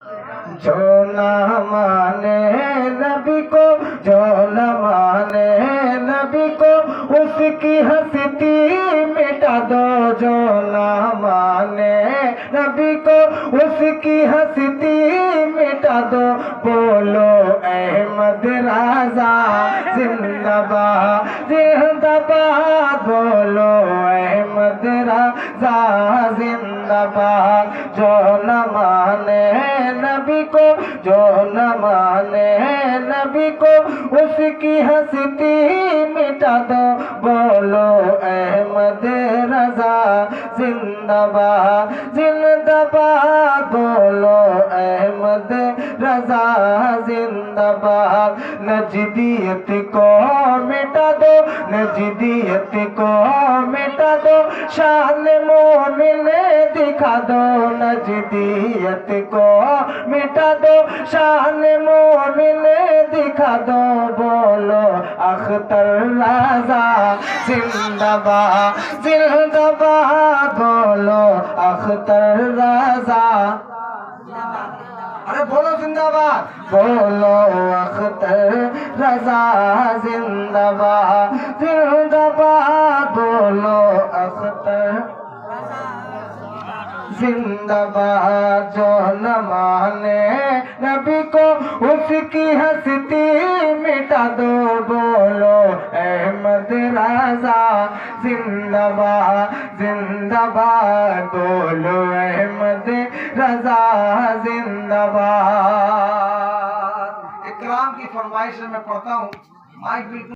जो न माने नबी को, जो न माने नबी को, उसकी हस्ती मिटा दो। जो न माने नबी को, उसकी हस्ती मिटा दो। बोलो अहमद राजा जिंदाबाद जिंदाबाद, बोलो अहमद राजा जिंदाबाद। जो न माने नबी को, जो न माने नबी को, उसकी हस्ती मिटा दो। बोलो अहमद रजा जिंदाबाद जिंदाबाद, बोलो अहमद रजा जिंदाबाद। नजदियत को मिटा दो, नजदियत को मिटा दो, शान मोमिन दिखा दो। नजदियत को मिटा दो, शान मोमिन दिखा दो। बोलो अख्तर राजा जिंदाबाद जिंदाबाद, बोलो अख्तर राजा। अरे बोलो जिंदाबाद, बोलो अख्तर रजा जिंदाबाद जिंदाबाद, बोलो अख्तर जिंदाबाद। जो न माने नबी को, उसकी हस्ती मिटा दो। बोलो अहमद राजा जिंदाबाद जिंदाबाद, बोलो अहमद रजा जिंदाबाद। इकराम की फरमाइश में पढ़ता हूँ, माइक बिल्कुल